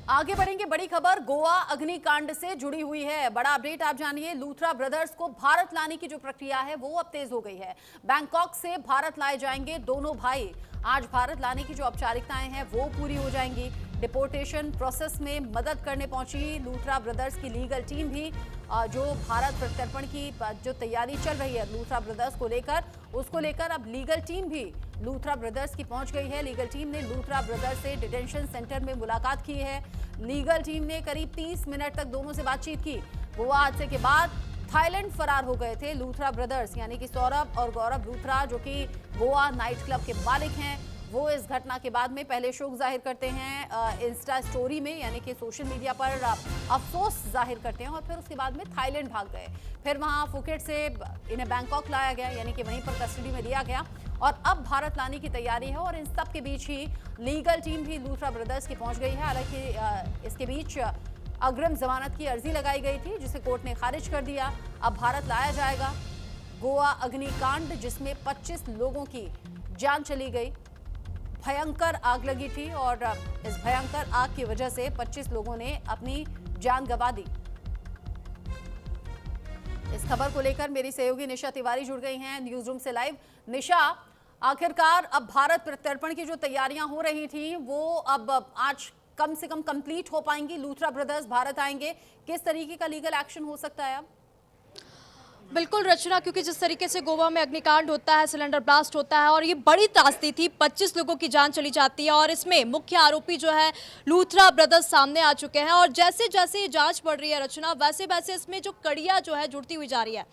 आगे बढ़ेंगे। बड़ी खबर गोवा अग्निकांड से जुड़ी हुई है। बड़ा अपडेट आप जानिए। लूथरा ब्रदर्स को भारत लाने की जो प्रक्रिया है वो अब तेज हो गई है। बैंकॉक से भारत लाए जाएंगे दोनों भाई। आज भारत लाने की जो औपचारिकताएं हैं वो पूरी हो जाएंगी। डिपोर्टेशन प्रोसेस में मदद करने पहुंची लूथरा ब्रदर्स की लीगल टीम भी, जो भारत प्रत्यर्पण की जो तैयारी चल रही है लूथरा ब्रदर्स को लेकर, उसको लेकर अब लीगल टीम भी लूथरा ब्रदर्स की पहुंच गई है। लीगल टीम ने लूथरा ब्रदर्स से डिटेंशन सेंटर में मुलाकात की है। लीगल टीम ने करीब 30 मिनट तक दोनों से बातचीत की। गोवा हादसे के बाद थाईलैंड फरार हो गए थे लूथरा ब्रदर्स, यानी कि सौरभ और गौरव लूथरा, जो कि गोवा नाइट क्लब के मालिक हैं। वो इस घटना के बाद में पहले शोक जाहिर करते हैं इंस्टा स्टोरी में, यानी कि सोशल मीडिया पर अफसोस जाहिर करते हैं, और फिर उसके बाद में थाईलैंड भाग गए। फिर वहां फुकेट से इन्हें बैंकॉक लाया गया, यानी कि वहीं पर कस्टडी में लिया गया, और अब भारत लाने की तैयारी है। और इन सब के बीच ही लीगल टीम भी लूथरा ब्रदर्स की पहुंच गई है। हालांकि इसके बीच अग्रिम जमानत की अर्जी लगाई गई थी, जिसे कोर्ट ने खारिज कर दिया। अब भारत लाया जाएगा। गोवा अग्निकांड, जिसमें 25 लोगों की जान चली गई। भयंकर आग लगी थी और इस भयंकर आग की वजह से 25 लोगों ने अपनी जान गंवा दी। इस खबर को लेकर मेरी सहयोगी निशा तिवारी जुड़ गई हैं न्यूज रूम से लाइव। निशा, आखिरकार अब भारत प्रत्यर्पण की जो तैयारियां हो रही थी वो अब आज कम से कम कंप्लीट हो पाएंगी। लूथरा ब्रदर्स भारत आएंगे, किस तरीके का लीगल एक्शन हो सकता है अब? बिल्कुल रचना, क्योंकि जिस तरीके से गोवा में अग्निकांड होता है, सिलेंडर ब्लास्ट होता है और ये बड़ी त्रासदी थी, 25 लोगों की जान चली जाती है और इसमें मुख्य आरोपी जो है लूथरा ब्रदर्स सामने आ चुके हैं। और जैसे जैसे ये जांच बढ़ रही है रचना, वैसे वैसे इसमें जो कड़ियां जो है जुड़ती हुई जा रही है।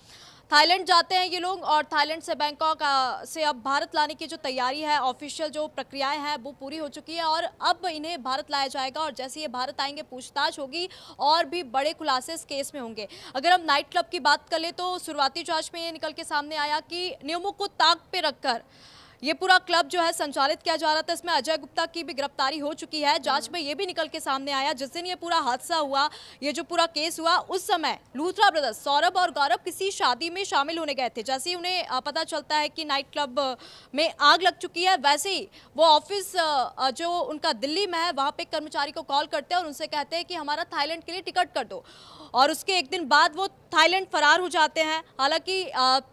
थाईलैंड जाते हैं ये लोग और थाईलैंड से बैंकॉक से अब भारत लाने की जो तैयारी है, ऑफिशियल जो प्रक्रियाएं हैं वो पूरी हो चुकी है और अब इन्हें भारत लाया जाएगा। और जैसे ये भारत आएंगे पूछताछ होगी और भी बड़े खुलासे इस केस में होंगे। अगर हम नाइट क्लब की बात कर ले तो शुरुआती जांच में ये निकल के सामने आया कि नियमों को ताक पे रखकर ये पूरा क्लब जो है संचालित किया जा रहा था। इसमें अजय गुप्ता की भी गिरफ्तारी हो चुकी है। जांच में ये भी निकल के सामने आया, जिस दिन ये पूरा हादसा हुआ, ये जो पूरा केस हुआ, उस समय लूथरा ब्रदर्स सौरभ और गौरव किसी शादी में शामिल होने गए थे। जैसे ही उन्हें पता चलता है कि नाइट क्लब में आग लग चुकी है, वैसे ही वो ऑफिस जो उनका दिल्ली में है वहां पे कर्मचारी को कॉल करते हैं और उनसे कहते हैं कि हमारा थाईलैंड के लिए टिकट कर दो। और उसके एक दिन बाद वो थाईलैंड फरार हो जाते हैं। हालांकि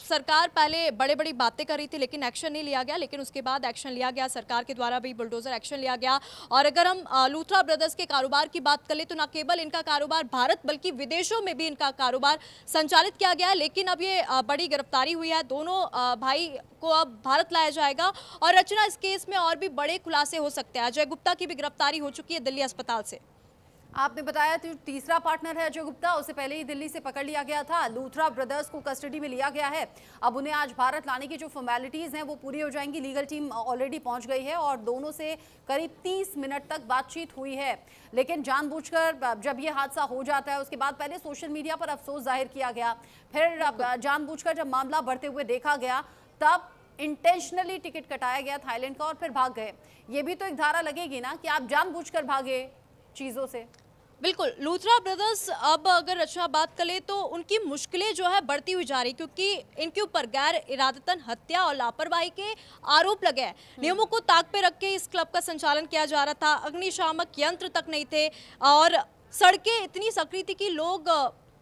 सरकार पहले बड़े बड़ी बातें कर रही थी लेकिन एक्शन नहीं लिया गया, लेकिन उसके बाद एक्शन लिया गया, सरकार के द्वारा भी बुलडोजर एक्शन लिया गया। और अगर हम लूथरा ब्रदर्स के कारोबार की बात करें तो न केवल इनका कारोबार भारत बल्कि विदेशों में भी इनका कारोबार संचालित किया गया है। लेकिन अब ये बड़ी गिरफ्तारी हुई है, दोनों भाई को अब भारत लाया जाएगा। और रचना, इस केस में और भी बड़े खुलासे हो सकते हैं। अजय गुप्ता की भी गिरफ्तारी हो चुकी है दिल्ली अस्पताल से। आपने बताया तो तीसरा पार्टनर है अजय गुप्ता, उसे पहले ही दिल्ली से पकड़ लिया गया था। लूथरा ब्रदर्स को कस्टडी में लिया गया है। अब उन्हें आज भारत लाने की जो फॉर्मेलिटीज हैं वो पूरी हो जाएंगी। लीगल टीम ऑलरेडी पहुंच गई है और दोनों से करीब 30 मिनट तक बातचीत हुई है। लेकिन जानबूझकर जब ये हादसा हो जाता है, उसके बाद पहले सोशल मीडिया पर अफसोस जाहिर किया गया, फिर जानबूझकर जब मामला बढ़ते हुए देखा गया तब इंटेंशनली टिकट कटाया गया थाईलैंड का और फिर भाग गए। ये भी तो एक धारा लगेगी ना कि आप जानबूझकर भागे चीजों से। बिल्कुल, लूथरा ब्रदर्स अब अगर रचना बात करें तो उनकी मुश्किलें जो है बढ़ती हुई जा रही, क्योंकि इनके ऊपर गैर इरादतन हत्या और लापरवाही के आरोप लगे हैं। नियमों को ताक पे रख के इस क्लब का संचालन किया जा रहा था। अग्निशामक यंत्र तक नहीं थे और सड़कें इतनी सकरी थी कि लोग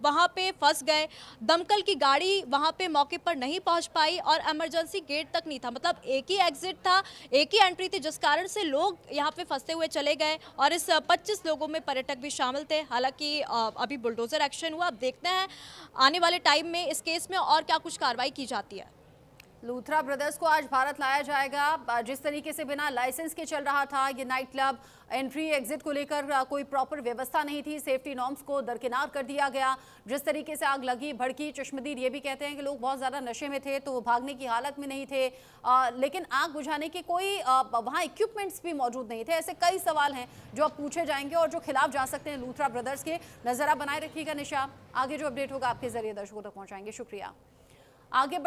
वहाँ पे फंस गए। दमकल की गाड़ी वहाँ पे मौके पर नहीं पहुँच पाई और इमरजेंसी गेट तक नहीं था। मतलब एक ही एग्जिट था, एक ही एंट्री थी, जिस कारण से लोग यहाँ पे फंसते हुए चले गए। और इस 25 लोगों में पर्यटक भी शामिल थे। हालांकि अभी बुलडोजर एक्शन हुआ, अब देखते हैं आने वाले टाइम में इस केस में और क्या कुछ कार्रवाई की जाती है। लूथरा ब्रदर्स को आज भारत लाया जाएगा। जिस तरीके से बिना लाइसेंस के चल रहा था ये नाइट क्लब, एंट्री एग्जिट को लेकर कोई प्रॉपर व्यवस्था नहीं थी, सेफ्टी नॉर्म्स को दरकिनार कर दिया गया। जिस तरीके से आग लगी, भड़की, चश्मदीद ये भी कहते हैं कि लोग बहुत ज़्यादा नशे में थे तो वो भागने की हालत में नहीं थे। लेकिन आग बुझाने के कोई वहाँ इक्विपमेंट्स भी मौजूद नहीं थे। ऐसे कई सवाल हैं जो अब पूछे जाएंगे और जो खिलाफ जा सकते हैं लूथरा ब्रदर्स के। नज़र आप बनाए रखिएगा निशा, आगे जो अपडेट होगा आपके जरिए दर्शकों तक पहुँचाएंगे। शुक्रिया। आगे बढ़े।